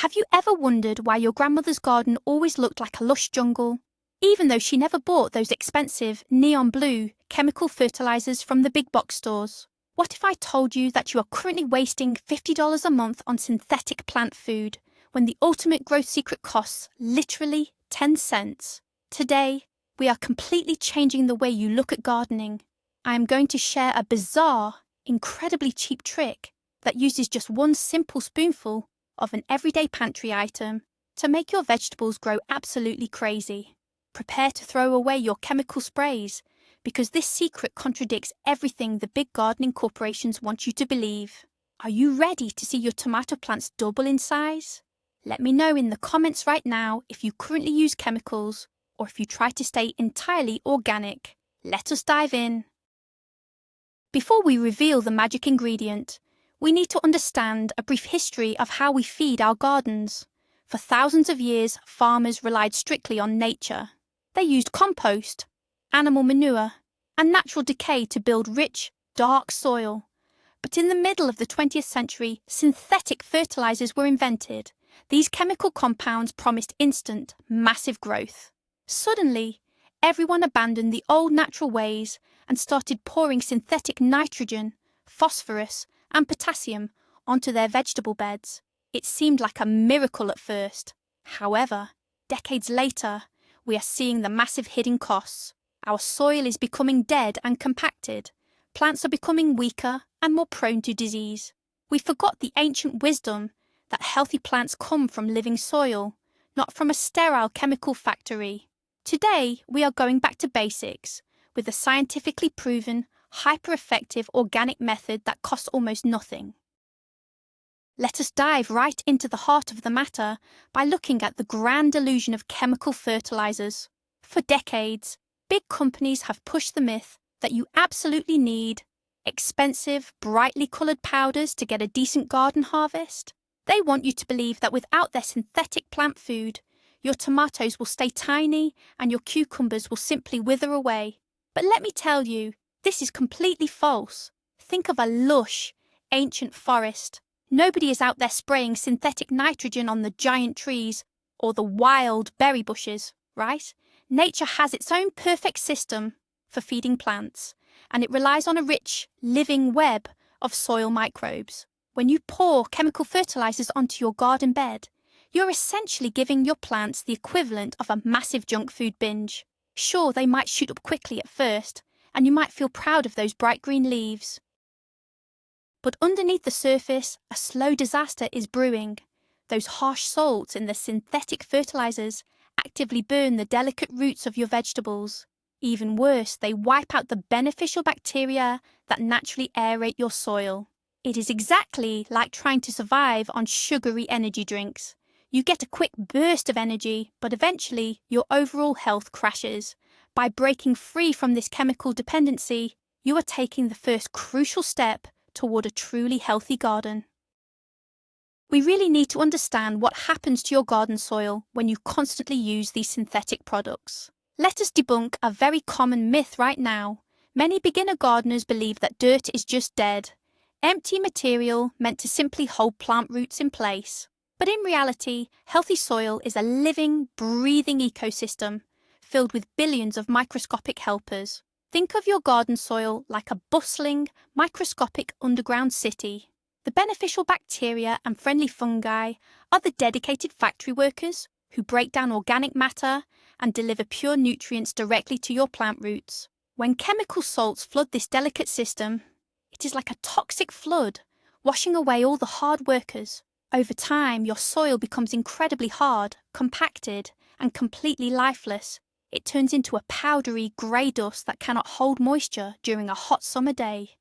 Have you ever wondered why your grandmother's garden always looked like a lush jungle, even though she never bought those expensive neon blue chemical fertilizers from the big box stores? What if I told you that you are currently wasting $50 a month on synthetic plant food when the ultimate growth secret costs literally 10 cents? Today, we are completely changing the way you look at gardening. I am going to share a bizarre, incredibly cheap trick that uses just one simple spoonful of an everyday pantry item to make your vegetables grow absolutely crazy. Prepare to throw away your chemical sprays, because this secret contradicts everything the big gardening corporations want you to believe. Are you ready to see your tomato plants double in size? Let me know in the comments right now if you currently use chemicals or if you try to stay entirely organic. Let us dive in. Before we reveal the magic ingredient, we need to understand a brief history of how we feed our gardens. For thousands of years, farmers relied strictly on nature. They used compost, animal manure, and natural decay to build rich, dark soil. But in the middle of the 20th century, synthetic fertilizers were invented. These chemical compounds promised instant, massive growth. Suddenly, everyone abandoned the old natural ways and started pouring synthetic nitrogen, phosphorus, and potassium onto their vegetable beds. It seemed like a miracle at first. However, decades later, we are seeing the massive hidden costs. Our soil is becoming dead and compacted. Plants are becoming weaker and more prone to disease. We forgot the ancient wisdom that healthy plants come from living soil, not from a sterile chemical factory. Today, we are going back to basics with a scientifically proven, hyper-effective organic method that costs almost nothing. Let us dive right into the heart of the matter by looking at the grand illusion of chemical fertilizers. For decades, big companies have pushed the myth that you absolutely need expensive, brightly colored powders to get a decent garden harvest. They want you to believe that without their synthetic plant food, your tomatoes will stay tiny and your cucumbers will simply wither away. But let me tell you, this is completely false. Think of a lush, ancient forest. Nobody is out there spraying synthetic nitrogen on the giant trees or the wild berry bushes, right? Nature has its own perfect system for feeding plants, and it relies on a rich, living web of soil microbes. When you pour chemical fertilizers onto your garden bed, you're essentially giving your plants the equivalent of a massive junk food binge. Sure, they might shoot up quickly at first, and you might feel proud of those bright green leaves. But underneath the surface, a slow disaster is brewing. Those harsh salts in the synthetic fertilizers actively burn the delicate roots of your vegetables. Even worse, they wipe out the beneficial bacteria that naturally aerate your soil. It is exactly like trying to survive on sugary energy drinks. You get a quick burst of energy, but eventually your overall health crashes. By breaking free from this chemical dependency, you are taking the first crucial step toward a truly healthy garden. We really need to understand what happens to your garden soil when you constantly use these synthetic products. Let us debunk a very common myth right now. Many beginner gardeners believe that dirt is just dead, empty material meant to simply hold plant roots in place. But in reality, healthy soil is a living, breathing ecosystem filled with billions of microscopic helpers. Think of your garden soil like a bustling, microscopic underground city. The beneficial bacteria and friendly fungi are the dedicated factory workers who break down organic matter and deliver pure nutrients directly to your plant roots. When chemical salts flood this delicate system, it is like a toxic flood, washing away all the hard workers. Over time, your soil becomes incredibly hard, compacted, and completely lifeless. It turns into a powdery grey dust that cannot hold moisture during a hot summer day.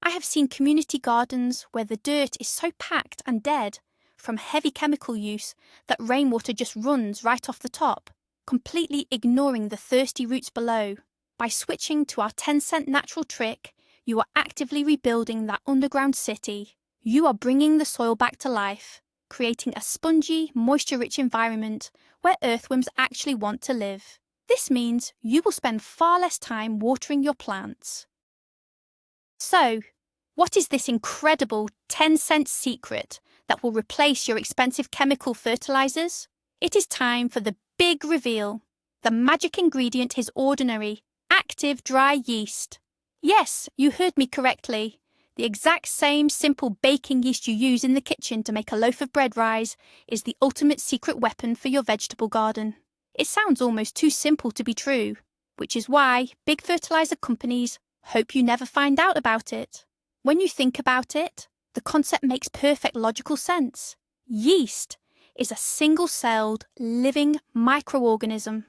I have seen community gardens where the dirt is so packed and dead from heavy chemical use that rainwater just runs right off the top, completely ignoring the thirsty roots below. By switching to our 10-cent natural trick, you are actively rebuilding that underground city. You are bringing the soil back to life, creating a spongy, moisture-rich environment where earthworms actually want to live. This means you will spend far less time watering your plants. So, what is this incredible 10-cent secret that will replace your expensive chemical fertilizers? It is time for the big reveal. The magic ingredient is ordinary, active dry yeast. Yes, you heard me correctly. The exact same simple baking yeast you use in the kitchen to make a loaf of bread rise is the ultimate secret weapon for your vegetable garden. It sounds almost too simple to be true, which is why big fertilizer companies hope you never find out about it. When you think about it, the concept makes perfect logical sense. Yeast is a single-celled, living microorganism.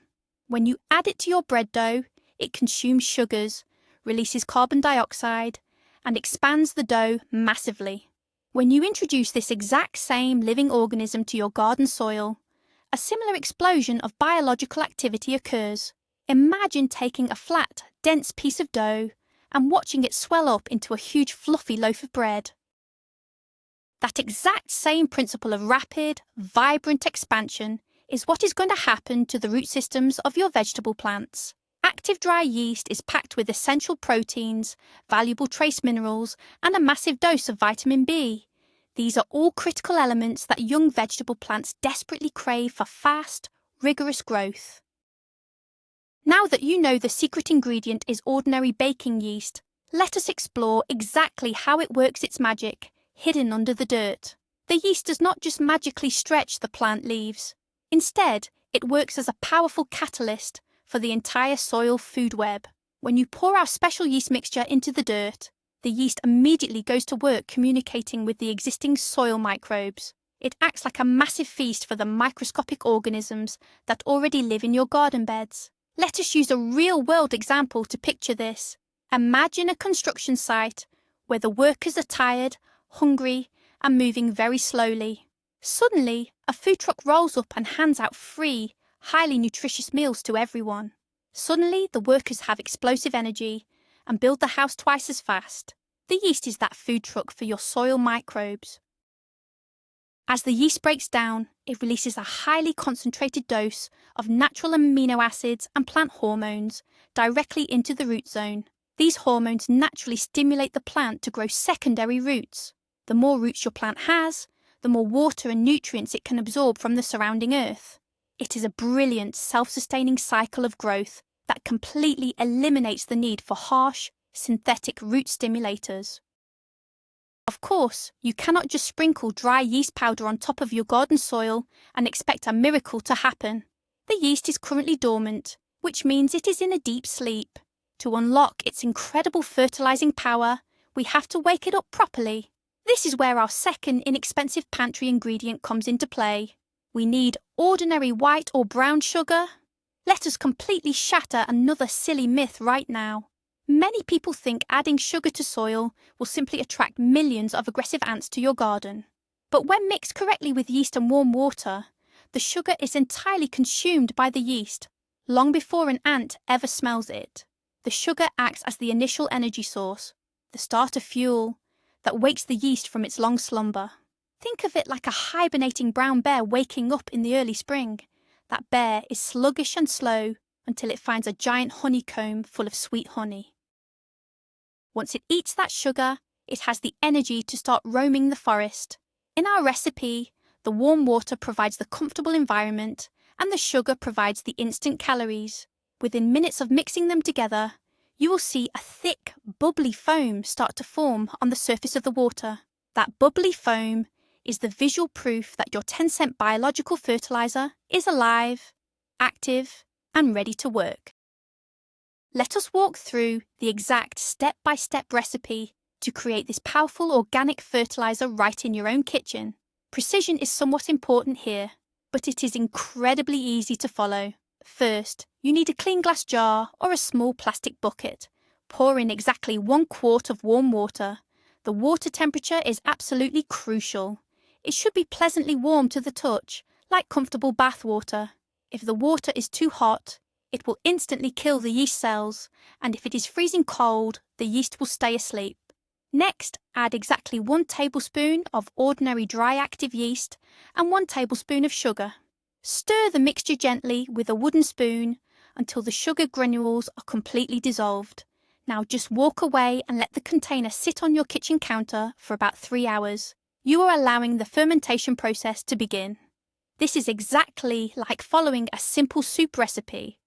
When you add it to your bread dough, it consumes sugars, releases carbon dioxide, and expands the dough massively. When you introduce this exact same living organism to your garden soil, a similar explosion of biological activity occurs. Imagine taking a flat, dense piece of dough and watching it swell up into a huge fluffy loaf of bread. That exact same principle of rapid, vibrant expansion is what is going to happen to the root systems of your vegetable plants. Active dry yeast is packed with essential proteins, valuable trace minerals, and a massive dose of vitamin B. These are all critical elements that young vegetable plants desperately crave for fast, rigorous growth. Now that you know the secret ingredient is ordinary baking yeast, let us explore exactly how it works its magic, hidden under the dirt. The yeast does not just magically stretch the plant leaves. Instead, it works as a powerful catalyst for the entire soil food web. When you pour our special yeast mixture into the dirt, the yeast immediately goes to work communicating with the existing soil microbes. It acts like a massive feast for the microscopic organisms that already live in your garden beds. Let us use a real-world example to picture this. Imagine a construction site where the workers are tired, hungry, and moving very slowly. Suddenly, a food truck rolls up and hands out free, highly nutritious meals to everyone. Suddenly, the workers have explosive energy and build the house twice as fast. The yeast is that food truck for your soil microbes. As the yeast breaks down, it releases a highly concentrated dose of natural amino acids and plant hormones directly into the root zone. These hormones naturally stimulate the plant to grow secondary roots. The more roots your plant has, the more water and nutrients it can absorb from the surrounding earth. It is a brilliant, self-sustaining cycle of growth that completely eliminates the need for harsh, synthetic root stimulators. Of course, you cannot just sprinkle dry yeast powder on top of your garden soil and expect a miracle to happen. The yeast is currently dormant, which means it is in a deep sleep. To unlock its incredible fertilizing power, we have to wake it up properly. This is where our second inexpensive pantry ingredient comes into play. We need ordinary white or brown sugar. Let us completely shatter another silly myth right now. Many people think adding sugar to soil will simply attract millions of aggressive ants to your garden. But when mixed correctly with yeast and warm water, the sugar is entirely consumed by the yeast, long before an ant ever smells it. The sugar acts as the initial energy source, the starter fuel, that wakes the yeast from its long slumber. Think of it like a hibernating brown bear waking up in the early spring. That bear is sluggish and slow until it finds a giant honeycomb full of sweet honey. Once it eats that sugar, it has the energy to start roaming the forest. In our recipe, the warm water provides the comfortable environment and the sugar provides the instant calories. Within minutes of mixing them together, you will see a thick, bubbly foam start to form on the surface of the water. That bubbly foam is the visual proof that your 10-cent biological fertilizer is alive, active, and ready to work. Let us walk through the exact step-by-step recipe to create this powerful organic fertilizer right in your own kitchen. Precision is somewhat important here, but it is incredibly easy to follow. First, you need a clean glass jar or a small plastic bucket. Pour in exactly 1 quart of warm water. The water temperature is absolutely crucial. It should be pleasantly warm to the touch, like comfortable bath water. If the water is too hot, it will instantly kill the yeast cells, and if it is freezing cold, the yeast will stay asleep. Next, add exactly 1 tablespoon of ordinary dry active yeast and 1 tablespoon of sugar. Stir the mixture gently with a wooden spoon until the sugar granules are completely dissolved. Now just walk away and let the container sit on your kitchen counter for about 3 hours. you are allowing the fermentation process to begin. This is exactly like following a simple soup recipe.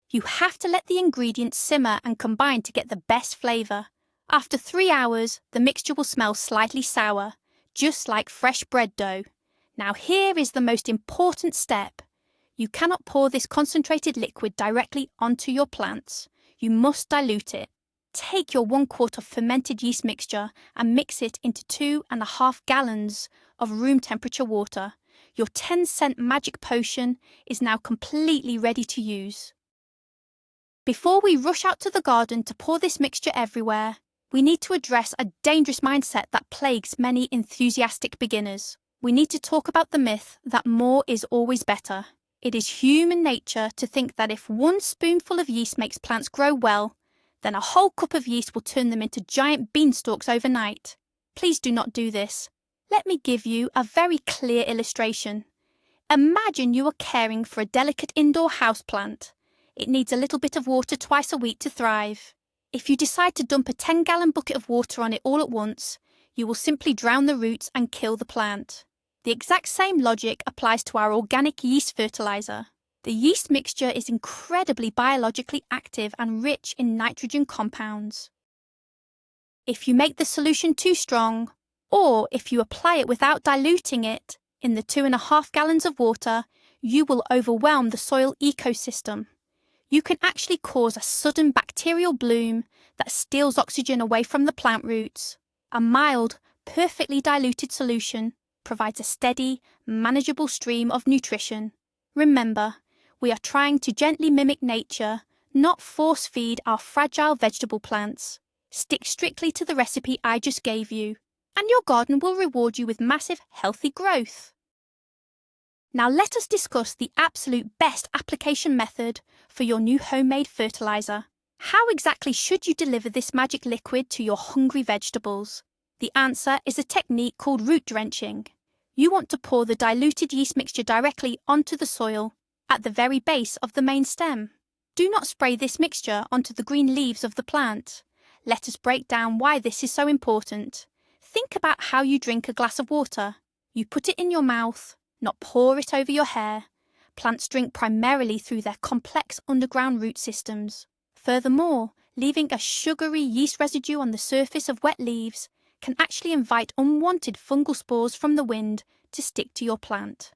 You have to let the ingredients simmer and combine to get the best flavour. After 3 hours, the mixture will smell slightly sour, just like fresh bread dough. Now here is the most important step. You cannot pour this concentrated liquid directly onto your plants. You must dilute it. Take your 1 quart of fermented yeast mixture and mix it into 2.5 gallons of room temperature water. Your 10-cent magic potion is now completely ready to use. Before we rush out to the garden to pour this mixture everywhere, we need to address a dangerous mindset that plagues many enthusiastic beginners. We need to talk about the myth that more is always better. It is human nature to think that if 1 spoonful of yeast makes plants grow well, then a whole cup of yeast will turn them into giant beanstalks overnight. Please do not do this. Let me give you a very clear illustration. Imagine you are caring for a delicate indoor houseplant. It needs a little bit of water twice a week to thrive. If you decide to dump a 10-gallon bucket of water on it all at once, you will simply drown the roots and kill the plant. The exact same logic applies to our organic yeast fertilizer. The yeast mixture is incredibly biologically active and rich in nitrogen compounds. If you make the solution too strong, or if you apply it without diluting it in the 2.5 gallons of water, you will overwhelm the soil ecosystem. You can actually cause a sudden bacterial bloom that steals oxygen away from the plant roots. A mild, perfectly diluted solution provides a steady, manageable stream of nutrition. Remember, we are trying to gently mimic nature, not force-feed our fragile vegetable plants. Stick strictly to the recipe I just gave you, and your garden will reward you with massive, healthy growth. Now let us discuss the absolute best application method for your new homemade fertilizer. How exactly should you deliver this magic liquid to your hungry vegetables? The answer is a technique called root drenching. You want to pour the diluted yeast mixture directly onto the soil, at the very base of the main stem. Do not spray this mixture onto the green leaves of the plant. Let us break down why this is so important. Think about how you drink a glass of water. You put it in your mouth, not pour it over your hair. Plants drink primarily through their complex underground root systems. Furthermore, leaving a sugary yeast residue on the surface of wet leaves can actually invite unwanted fungal spores from the wind to stick to your plant.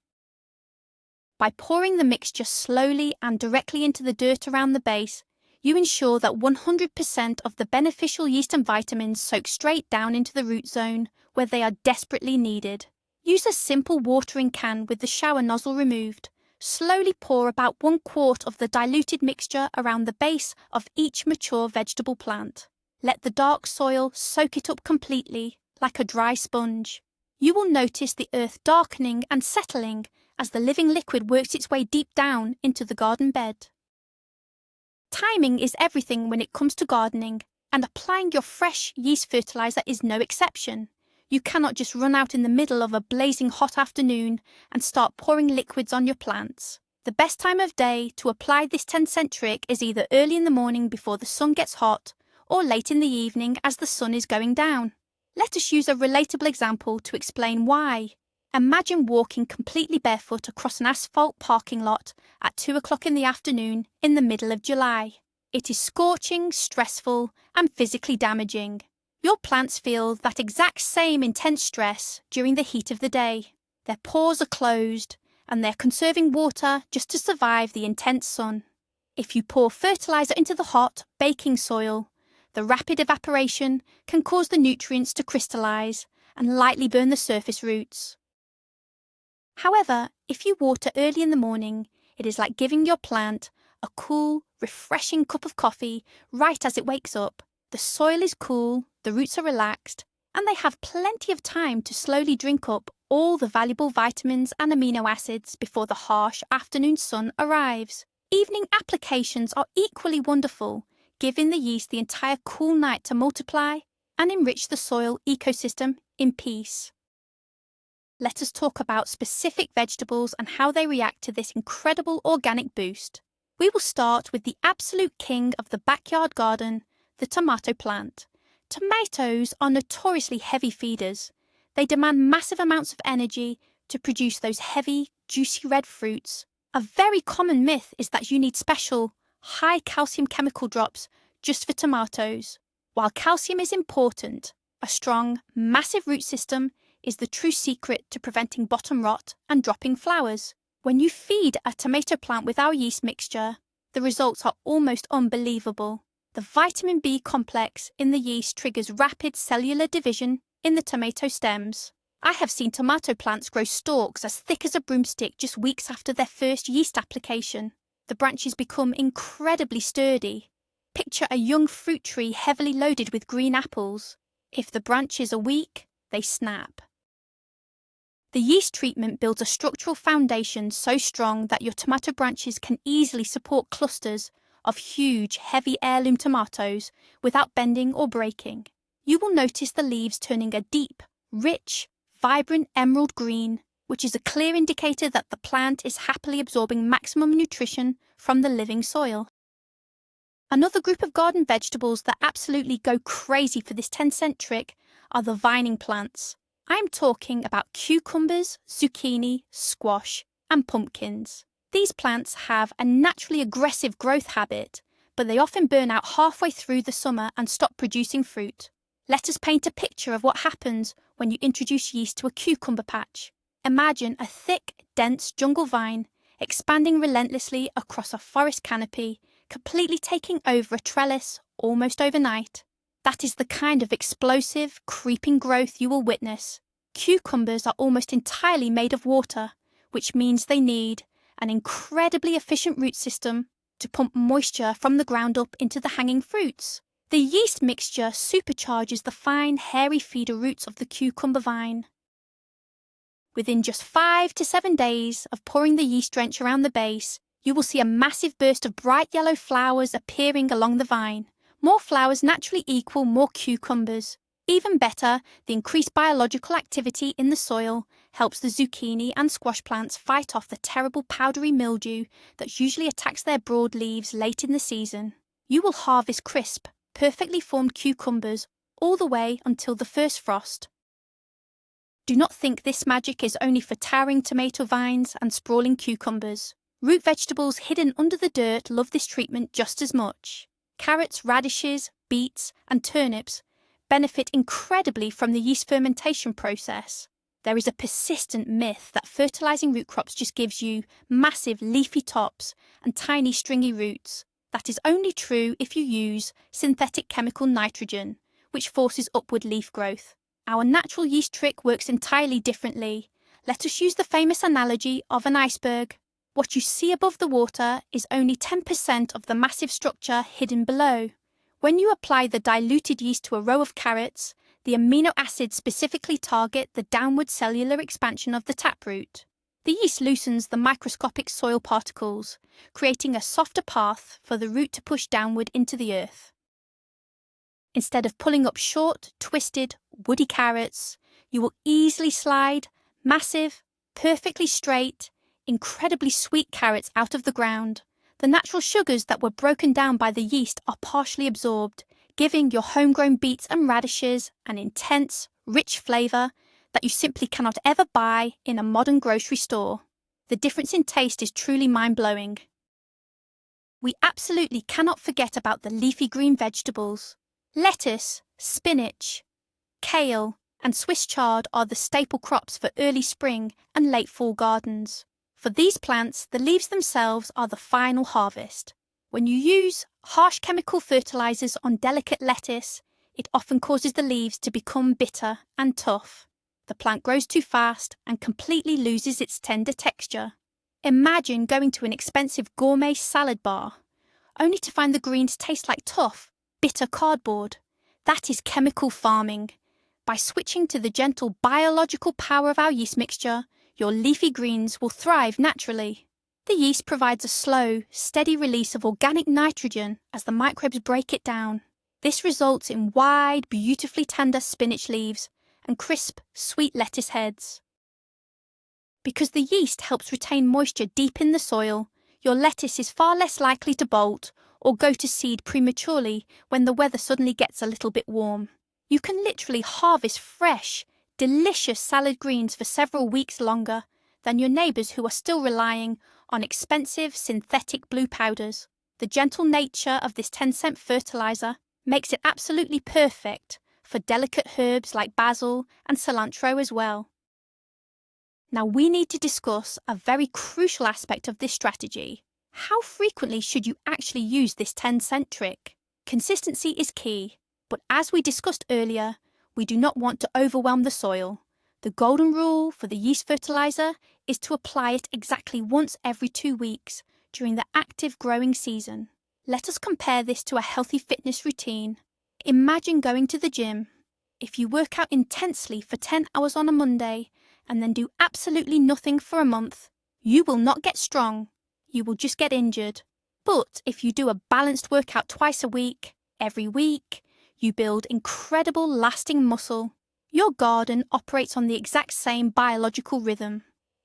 By pouring the mixture slowly and directly into the dirt around the base, you ensure that 100% of the beneficial yeast and vitamins soak straight down into the root zone where they are desperately needed. Use a simple watering can with the shower nozzle removed. Slowly pour about 1 quart of the diluted mixture around the base of each mature vegetable plant. Let the dark soil soak it up completely, like a dry sponge. You will notice the earth darkening and settling as the living liquid works its way deep down into the garden bed. Timing is everything when it comes to gardening, and applying your fresh yeast fertilizer is no exception. You cannot just run out in the middle of a blazing hot afternoon and start pouring liquids on your plants. The best time of day to apply this 10-cent trick is either early in the morning before the sun gets hot, or late in the evening as the sun is going down. Let us use a relatable example to explain why. Imagine walking completely barefoot across an asphalt parking lot at 2 o'clock in the afternoon in the middle of July. It is scorching, stressful, and physically damaging. Your plants feel that exact same intense stress during the heat of the day. Their pores are closed, and they're conserving water just to survive the intense sun. If you pour fertilizer into the hot, baking soil, the rapid evaporation can cause the nutrients to crystallize and lightly burn the surface roots. However, if you water early in the morning, it is like giving your plant a cool, refreshing cup of coffee right as it wakes up. The soil is cool, the roots are relaxed, and they have plenty of time to slowly drink up all the valuable vitamins and amino acids before the harsh afternoon sun arrives. Evening applications are equally wonderful, giving the yeast the entire cool night to multiply and enrich the soil ecosystem in peace. Let us talk about specific vegetables and how they react to this incredible organic boost. We will start with the absolute king of the backyard garden, the tomato plant. Tomatoes are notoriously heavy feeders. They demand massive amounts of energy to produce those heavy, juicy red fruits. A very common myth is that you need special, high-calcium chemical drops just for tomatoes. While calcium is important, a strong, massive root system is the true secret to preventing bottom rot and dropping flowers. When you feed a tomato plant with our yeast mixture, the results are almost unbelievable. The vitamin B complex in the yeast triggers rapid cellular division in the tomato stems. I have seen tomato plants grow stalks as thick as a broomstick just weeks after their first yeast application. The branches become incredibly sturdy. Picture a young fruit tree heavily loaded with green apples. If the branches are weak, they snap. The yeast treatment builds a structural foundation so strong that your tomato branches can easily support clusters of huge, heavy heirloom tomatoes without bending or breaking. You will notice the leaves turning a deep, rich, vibrant emerald green, which is a clear indicator that the plant is happily absorbing maximum nutrition from the living soil. Another group of garden vegetables that absolutely go crazy for this 10-cent trick are the vining plants. I'm talking about cucumbers, zucchini, squash, and pumpkins. These plants have a naturally aggressive growth habit, but they often burn out halfway through the summer and stop producing fruit. Let us paint a picture of what happens when you introduce yeast to a cucumber patch. Imagine a thick, dense jungle vine expanding relentlessly across a forest canopy, completely taking over a trellis almost overnight. That is the kind of explosive, creeping growth you will witness. Cucumbers are almost entirely made of water, which means they need an incredibly efficient root system to pump moisture from the ground up into the hanging fruits. The yeast mixture supercharges the fine, hairy feeder roots of the cucumber vine. Within just 5 to 7 days of pouring the yeast drench around the base, you will see a massive burst of bright yellow flowers appearing along the vine. More flowers naturally equal more cucumbers. Even better, the increased biological activity in the soil helps the zucchini and squash plants fight off the terrible powdery mildew that usually attacks their broad leaves late in the season. You will harvest crisp, perfectly formed cucumbers all the way until the first frost. Do not think this magic is only for towering tomato vines and sprawling cucumbers. Root vegetables hidden under the dirt love this treatment just as much. Carrots, radishes, beets, and turnips benefit incredibly from the yeast fermentation process. There is a persistent myth that fertilizing root crops just gives you massive leafy tops and tiny stringy roots. That is only true if you use synthetic chemical nitrogen, which forces upward leaf growth. Our natural yeast trick works entirely differently. Let us use the famous analogy of an iceberg. What you see above the water is only 10% of the massive structure hidden below. When you apply the diluted yeast to a row of carrots, the amino acids specifically target the downward cellular expansion of the taproot. The yeast loosens the microscopic soil particles, creating a softer path for the root to push downward into the earth. Instead of pulling up short, twisted, woody carrots, you will easily slide massive, perfectly straight, incredibly sweet carrots out of the ground. The natural sugars that were broken down by the yeast are partially absorbed, giving your homegrown beets and radishes an intense, rich flavour that you simply cannot ever buy in a modern grocery store. The difference in taste is truly mind-blowing. We absolutely cannot forget about the leafy green vegetables. Lettuce, spinach, kale, and Swiss chard are the staple crops for early spring and late fall gardens. For these plants, the leaves themselves are the final harvest. When you use harsh chemical fertilizers on delicate lettuce, it often causes the leaves to become bitter and tough. The plant grows too fast and completely loses its tender texture. Imagine going to an expensive gourmet salad bar, only to find the greens taste like tough, bitter cardboard. That is chemical farming. By switching to the gentle biological power of our yeast mixture, your leafy greens will thrive naturally. The yeast provides a slow, steady release of organic nitrogen as the microbes break it down. This results in wide, beautifully tender spinach leaves and crisp, sweet lettuce heads. Because the yeast helps retain moisture deep in the soil, your lettuce is far less likely to bolt or go to seed prematurely when the weather suddenly gets a little bit warm. You can literally harvest fresh, delicious salad greens for several weeks longer than your neighbours who are still relying on expensive synthetic blue powders. The gentle nature of this 10-cent fertilizer makes it absolutely perfect for delicate herbs like basil and cilantro as well. Now we need to discuss a very crucial aspect of this strategy. How frequently should you actually use this 10-cent trick? Consistency is key, but as we discussed earlier, we do not want to overwhelm the soil. The golden rule for the yeast fertilizer is to apply it exactly once every 2 weeks during the active growing season. Let us compare this to a healthy fitness routine. Imagine going to the gym. If you work out intensely for 10 hours on a Monday and then do absolutely nothing for a month, you will not get strong. You will just get injured. But if you do a balanced workout twice a week, every week, you build incredible lasting muscle. Your garden operates on the exact same biological rhythm.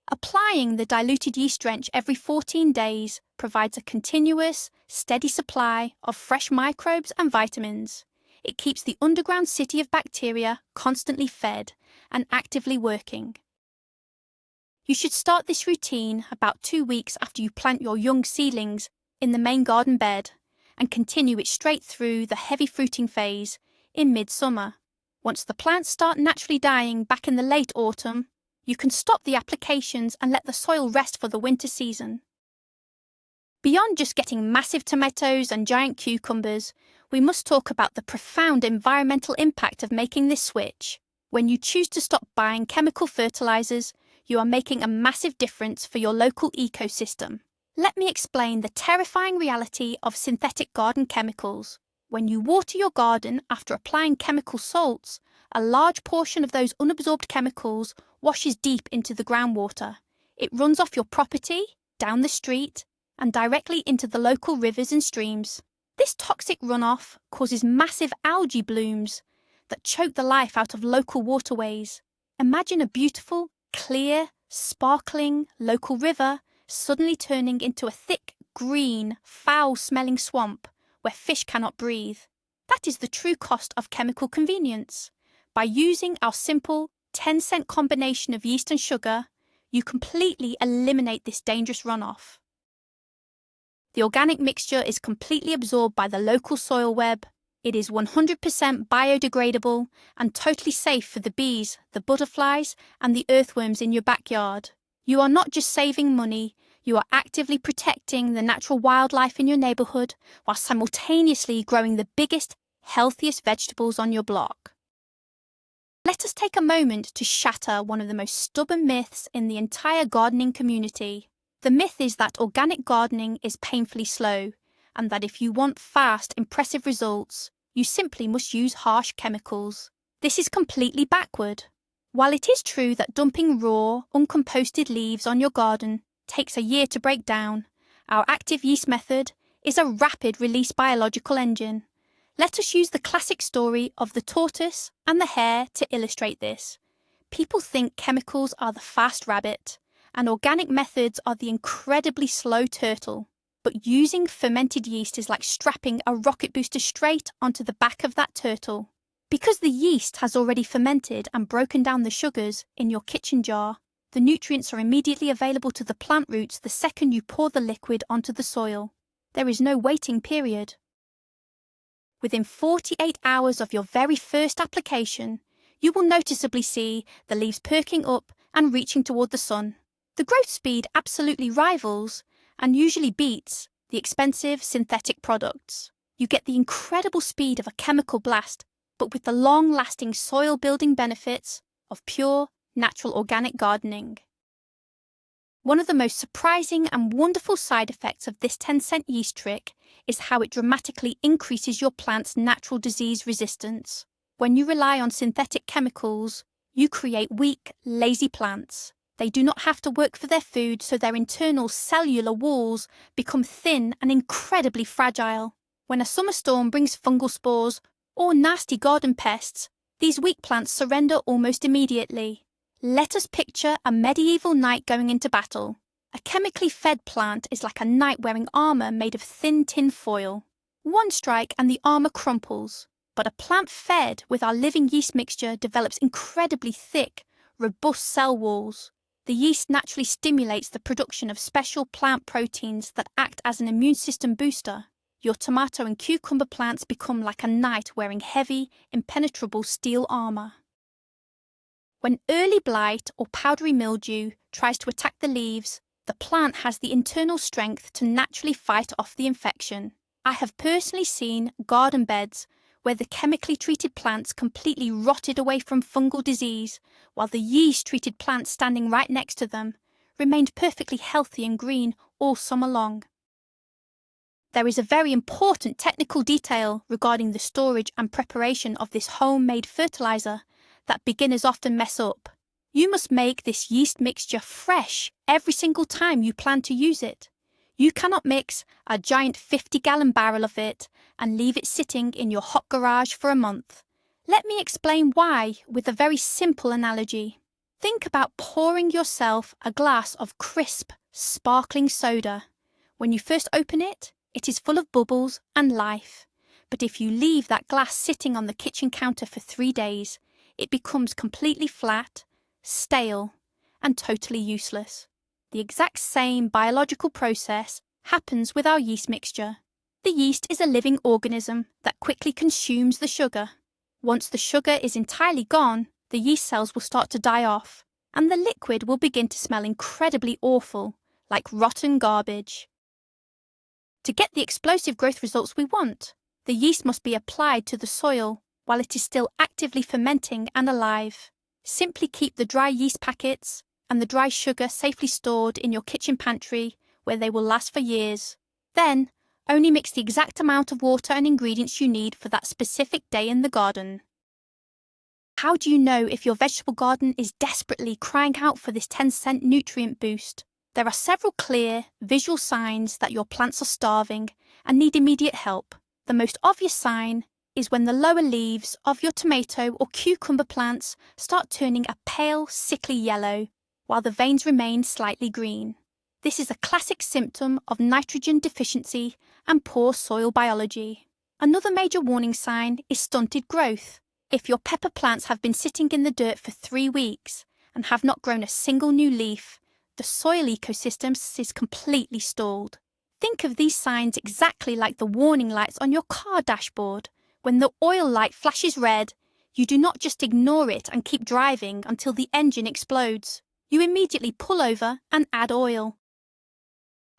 Applying the diluted yeast drench every 14 days provides a continuous, steady supply of fresh microbes and vitamins. It keeps the underground city of bacteria constantly fed and actively working. You should start this routine about 2 weeks after you plant your young seedlings in the main garden bed and continue it straight through the heavy fruiting phase in midsummer. Once the plants start naturally dying back in the late autumn, you can stop the applications and let the soil rest for the winter season. Beyond just getting massive tomatoes and giant cucumbers, we must talk about the profound environmental impact of making this switch. When you choose to stop buying chemical fertilizers, you are making a massive difference for your local ecosystem. Let me explain the terrifying reality of synthetic garden chemicals. When you water your garden after applying chemical salts, a large portion of those unabsorbed chemicals washes deep into the groundwater. It runs off your property, down the street, and directly into the local rivers and streams. This toxic runoff causes massive algae blooms that choke the life out of local waterways. Imagine a beautiful, clear, sparkling local river suddenly turning into a thick, green, foul-smelling swamp where fish cannot breathe. That is the true cost of chemical convenience. By using our simple 10-cent combination of yeast and sugar, you completely eliminate this dangerous runoff. The organic mixture is completely absorbed by the local soil web. It is 100% biodegradable and totally safe for the bees, the butterflies, and the earthworms in your backyard. You are not just saving money, you are actively protecting the natural wildlife in your neighborhood while simultaneously growing the biggest, healthiest vegetables on your block. Let us take a moment to shatter one of the most stubborn myths in the entire gardening community. The myth is that organic gardening is painfully slow, and that if you want fast, impressive results, you simply must use harsh chemicals. This is completely backward. While it is true that dumping raw, uncomposted leaves on your garden takes a year to break down, our active yeast method is a rapid-release biological engine. Let us use the classic story of the tortoise and the hare to illustrate this. People think chemicals are the fast rabbit, and organic methods are the incredibly slow turtle. But using fermented yeast is like strapping a rocket booster straight onto the back of that turtle. Because the yeast has already fermented and broken down the sugars in your kitchen jar, the nutrients are immediately available to the plant roots the second you pour the liquid onto the soil. There is no waiting period. Within 48 hours of your very first application, you will noticeably see the leaves perking up and reaching toward the sun. The growth speed absolutely rivals and usually beats the expensive synthetic products. You get the incredible speed of a chemical blast, but with the long-lasting soil-building benefits of pure, natural organic gardening. One of the most surprising and wonderful side effects of this 10-cent yeast trick is how it dramatically increases your plant's natural disease resistance. When you rely on synthetic chemicals, you create weak, lazy plants. They do not have to work for their food, so their internal cellular walls become thin and incredibly fragile. When a summer storm brings fungal spores or nasty garden pests, these weak plants surrender almost immediately. Let us picture a medieval knight going into battle. A chemically fed plant is like a knight wearing armour made of thin tin foil. One strike and the armour crumples. But a plant fed with our living yeast mixture develops incredibly thick, robust cell walls. The yeast naturally stimulates the production of special plant proteins that act as an immune system booster. Your tomato and cucumber plants become like a knight wearing heavy, impenetrable steel armor. When early blight or powdery mildew tries to attack the leaves, the plant has the internal strength to naturally fight off the infection. I have personally seen garden beds where the chemically treated plants completely rotted away from fungal disease, while the yeast-treated plants standing right next to them remained perfectly healthy and green all summer long. There is a very important technical detail regarding the storage and preparation of this homemade fertilizer that beginners often mess up. You must make this yeast mixture fresh every single time you plan to use it. You cannot mix a giant 50-gallon barrel of it and leave it sitting in your hot garage for a month. Let me explain why with a very simple analogy. Think about pouring yourself a glass of crisp, sparkling soda. When you first open it, it is full of bubbles and life. But if you leave that glass sitting on the kitchen counter for 3 days, it becomes completely flat, stale, and totally useless. The exact same biological process happens with our yeast mixture. The yeast is a living organism that quickly consumes the sugar. Once the sugar is entirely gone, the yeast cells will start to die off, and the liquid will begin to smell incredibly awful, like rotten garbage. To get the explosive growth results we want, the yeast must be applied to the soil while it is still actively fermenting and alive. Simply keep the dry yeast packets and the dry sugar safely stored in your kitchen pantry where they will last for years. Then, only mix the exact amount of water and ingredients you need for that specific day in the garden. How do you know if your vegetable garden is desperately crying out for this 10-cent nutrient boost? There are several clear, visual signs that your plants are starving and need immediate help. The most obvious sign is when the lower leaves of your tomato or cucumber plants start turning a pale, sickly yellow, while the veins remain slightly green. This is a classic symptom of nitrogen deficiency and poor soil biology. Another major warning sign is stunted growth. If your pepper plants have been sitting in the dirt for 3 weeks and have not grown a single new leaf, the soil ecosystem is completely stalled. Think of these signs exactly like the warning lights on your car dashboard. When the oil light flashes red, you do not just ignore it and keep driving until the engine explodes. You immediately pull over and add oil.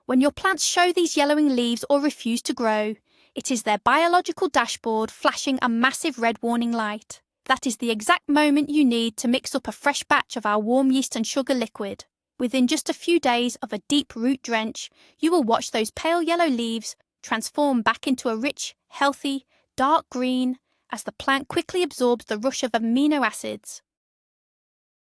When your plants show these yellowing leaves or refuse to grow, it is their biological dashboard flashing a massive red warning light. That is the exact moment you need to mix up a fresh batch of our warm yeast and sugar liquid. Within just a few days of a deep root drench, you will watch those pale yellow leaves transform back into a rich, healthy, dark green as the plant quickly absorbs the rush of amino acids.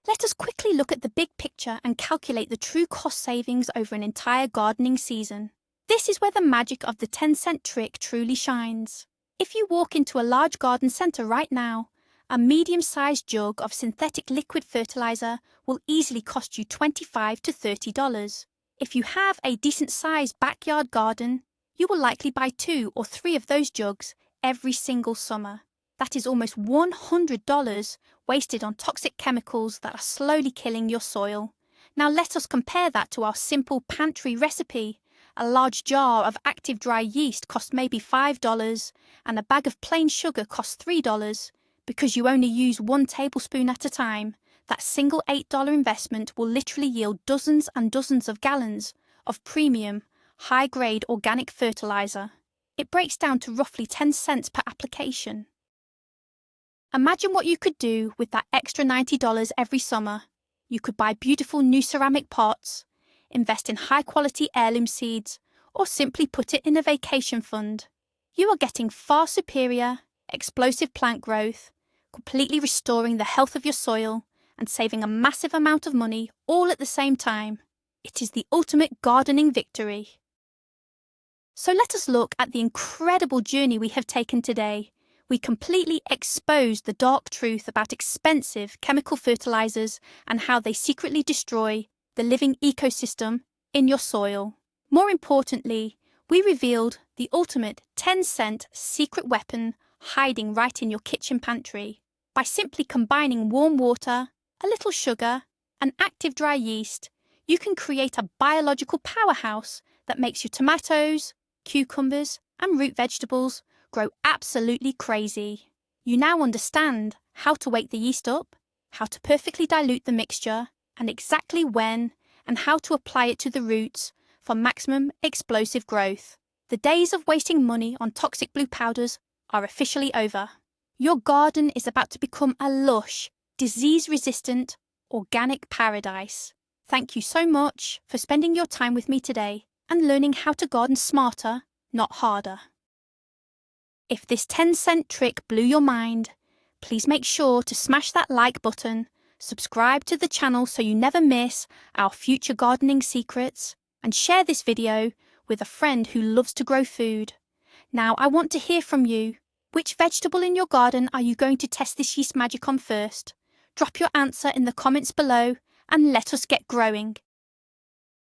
Let us quickly look at the big picture and calculate the true cost savings over an entire gardening season. This is where the magic of the 10-cent trick truly shines. If you walk into a large garden centre right now, a medium-sized jug of synthetic liquid fertilizer will easily cost you $25 to $30. If you have a decent-sized backyard garden, you will likely buy 2 or 3 of those jugs every single summer. That is almost $100 wasted on toxic chemicals that are slowly killing your soil. Now let us compare that to our simple pantry recipe. A large jar of active dry yeast costs maybe $5 and a bag of plain sugar costs $3. Because you only use 1 tablespoon at a time, that single $8 investment will literally yield dozens and dozens of gallons of premium, high-grade organic fertilizer. It breaks down to roughly 10 cents per application. Imagine what you could do with that extra $90 every summer. You could buy beautiful new ceramic pots, invest in high-quality heirloom seeds, or simply put it in a vacation fund. You are getting far superior, explosive plant growth, completely restoring the health of your soil, and saving a massive amount of money all at the same time. It is the ultimate gardening victory. So let us look at the incredible journey we have taken today. We completely exposed the dark truth about expensive chemical fertilizers and how they secretly destroy the living ecosystem in your soil. More importantly, we revealed the ultimate 10-cent secret weapon hiding right in your kitchen pantry. By simply combining warm water, a little sugar, and active dry yeast, you can create a biological powerhouse that makes your tomatoes, cucumbers, and root vegetables grow absolutely crazy. You now understand how to wake the yeast up, how to perfectly dilute the mixture, and exactly when and how to apply it to the roots for maximum explosive growth. The days of wasting money on toxic blue powders are officially over. Your garden is about to become a lush, disease-resistant, organic paradise. Thank you so much for spending your time with me today and learning how to garden smarter, not harder. If this 10-cent trick blew your mind, please make sure to smash that like button, subscribe to the channel so you never miss our future gardening secrets, and share this video with a friend who loves to grow food. Now I want to hear from you. Which vegetable in your garden are you going to test this yeast magic on first? Drop your answer in the comments below and let us get growing.